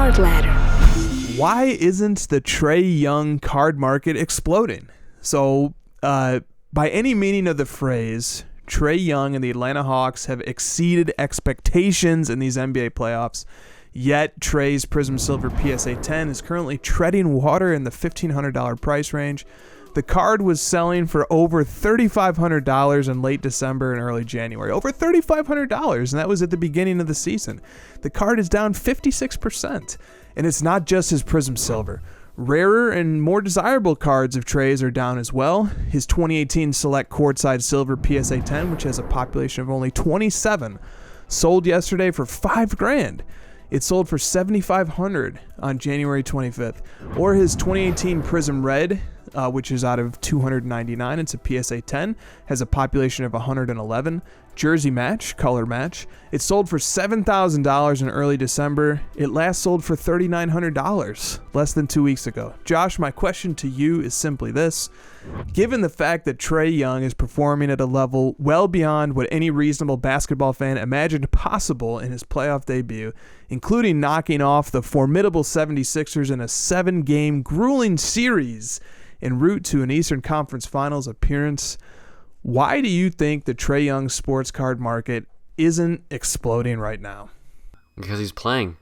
Card Ladder. Why isn't the Trae Young card market exploding? So, by any meaning of the phrase, Trae Young and the Atlanta Hawks have exceeded expectations in these NBA playoffs. Yet, Trae's Prism Silver PSA 10 is currently treading water in the $1,500 price range. The card was selling for over $3,500 in late December and early January. Over $3,500, and that was at the beginning of the season. The card is down 56%, and it's not just his Prism Silver. Rarer and more desirable cards of Trae's are down as well. His 2018 Select Courtside Silver PSA 10, which has a population of only 27, sold yesterday for $5,000. It sold for $7,500 on January 25th. Or his 2018 Prism Red, which is out of 299. It's a PSA 10, has a population of 111. Jersey match, color match. It sold for $7,000 in early December. It last sold for $3,900 less than 2 weeks ago. Josh, my question to you is simply this. Given the fact that Trae Young is performing at a level well beyond what any reasonable basketball fan imagined possible in his playoff debut, including knocking off the formidable 76ers in a 7-game grueling series en route to an Eastern Conference Finals appearance, why do you think the Trae Young sports card market isn't exploding right now? Because he's playing.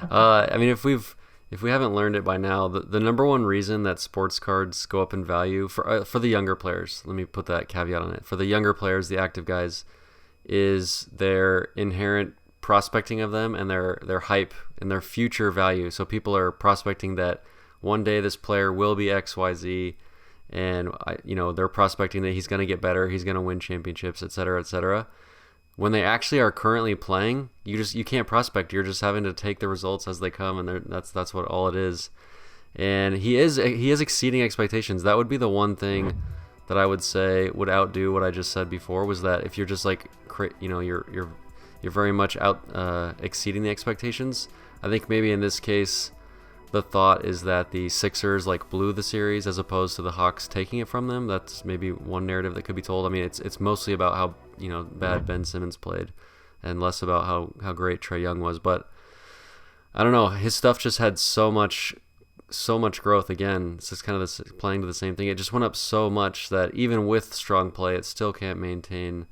I mean, if we haven't learned it by now, the number one reason that sports cards go up in value for the younger players, let me put that caveat on it, for the younger players, the active guys, is their inherent prospecting of them and their hype and their future value. So people are prospecting that one day this player will be XYZ, and they're prospecting that he's going to get better, he's going to win championships, et cetera, et cetera. When they actually are currently playing, you can't prospect. You're just having to take the results as they come, and that's what all it is. And he is exceeding expectations. That would be the one thing that I would say would outdo what I just said before, was that if you're just you're very much out exceeding the expectations. I think maybe in this case, the thought is that the Sixers blew the series as opposed to the Hawks taking it from them. That's maybe one narrative that could be told. I mean, it's mostly about how bad Ben Simmons played, and less about how great Trae Young was. But I don't know, his stuff just had so much growth. Again, it's just kind of playing to the same thing. It just went up so much that even with strong play, it still can't maintain.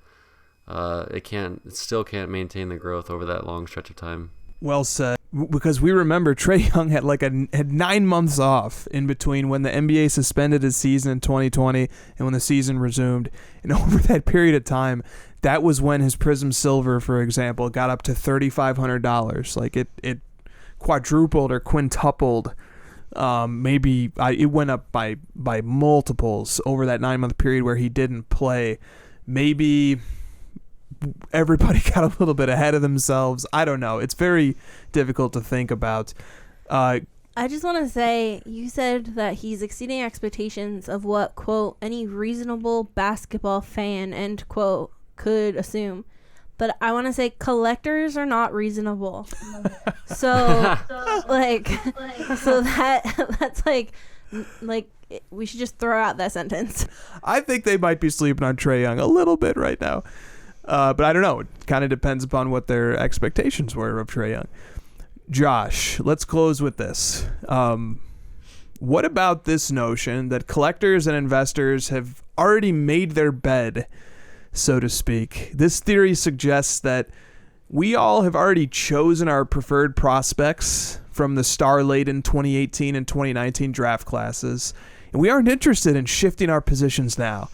It still can't maintain the growth over that long stretch of time. Well said. Because we remember Trae Young had 9 months off in between when the NBA suspended his season in 2020 and when the season resumed. And over that period of time, that was when his Prism Silver, for example, got up to $3,500. It quadrupled or quintupled. It went up by multiples over that 9-month period where he didn't play. Maybe everybody got a little bit ahead of themselves. I don't know. It's very difficult to think about. I just want to say, you said that he's exceeding expectations of what, quote, any reasonable basketball fan, end quote, could assume. But I want to say collectors are not reasonable. So that's we should just throw out that sentence. I think they might be sleeping on Trae Young a little bit right now. But I don't know. It kind of depends upon what their expectations were of Trae Young. Josh, let's close with this. What about this notion that collectors and investors have already made their bed, so to speak? This theory suggests that we all have already chosen our preferred prospects from the star-laden 2018 and 2019 draft classes, and we aren't interested in shifting our positions now.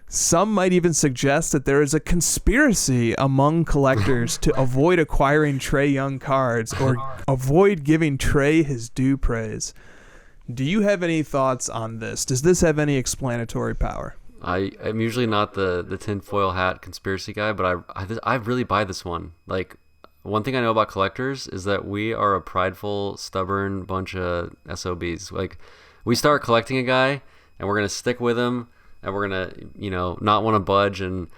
Some might even suggest that there is a conspiracy among collectors to avoid acquiring Trae Young cards or avoid giving Trae his due praise. Do you have any thoughts on this? Does this have any explanatory power? I'm usually not the tinfoil hat conspiracy guy, but I really buy this one. One thing I know about collectors is that we are a prideful, stubborn bunch of SOBs. We start collecting a guy, and we're going to stick with him, and we're going to, not want to budge. And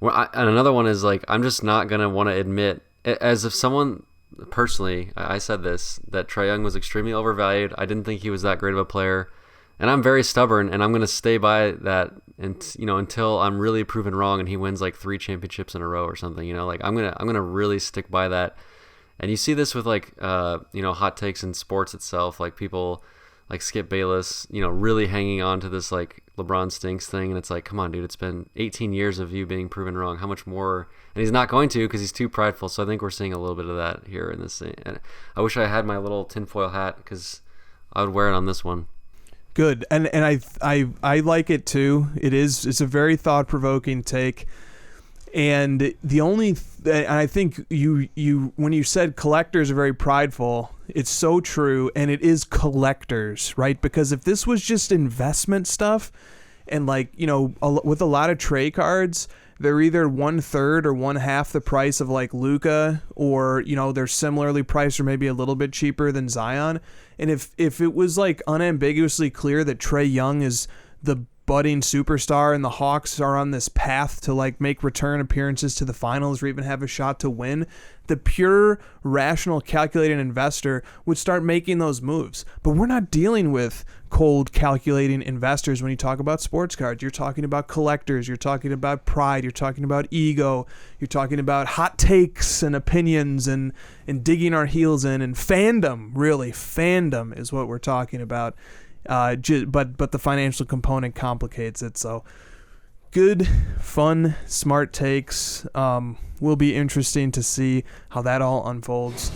another one is, I'm just not going to want to admit, as if someone, personally, I said this, that Trae Young was extremely overvalued. I didn't think he was that great of a player. And I'm very stubborn, and I'm going to stay by that, and until I'm really proven wrong and he wins 3 championships in a row or something. I'm going to really stick by that. And you see this with like hot takes in sports itself, like people like Skip Bayless, really hanging on to this like LeBron stinks thing, and it's like, come on, dude, it's been 18 years of you being proven wrong. How much more? And he's not going to, because he's too prideful. So I think we're seeing a little bit of that here in this thing. And I wish I had my little tinfoil hat, because I would wear it on this one. Good, and I like it too. It's a very thought-provoking take. And and I think you when you said collectors are very prideful, it's so true, and it is collectors, right? Because if this was just investment stuff, and like, with a lot of Trae cards, they're either 1/3 or 1/2 the price of like Luka, or they're similarly priced or maybe a little bit cheaper than Zion. And if it was like unambiguously clear that Trae Young is the budding superstar and the Hawks are on this path to like make return appearances to the finals or even have a shot to win, the pure rational calculating investor would start making those moves. But we're not dealing with cold calculating investors when you talk about sports cards. You're talking about collectors, you're talking about pride, you're talking about ego, you're talking about hot takes and opinions and digging our heels in, and fandom. Really, fandom is what we're talking about. But the financial component complicates it. So good, fun, smart takes. Will be interesting to see how that all unfolds.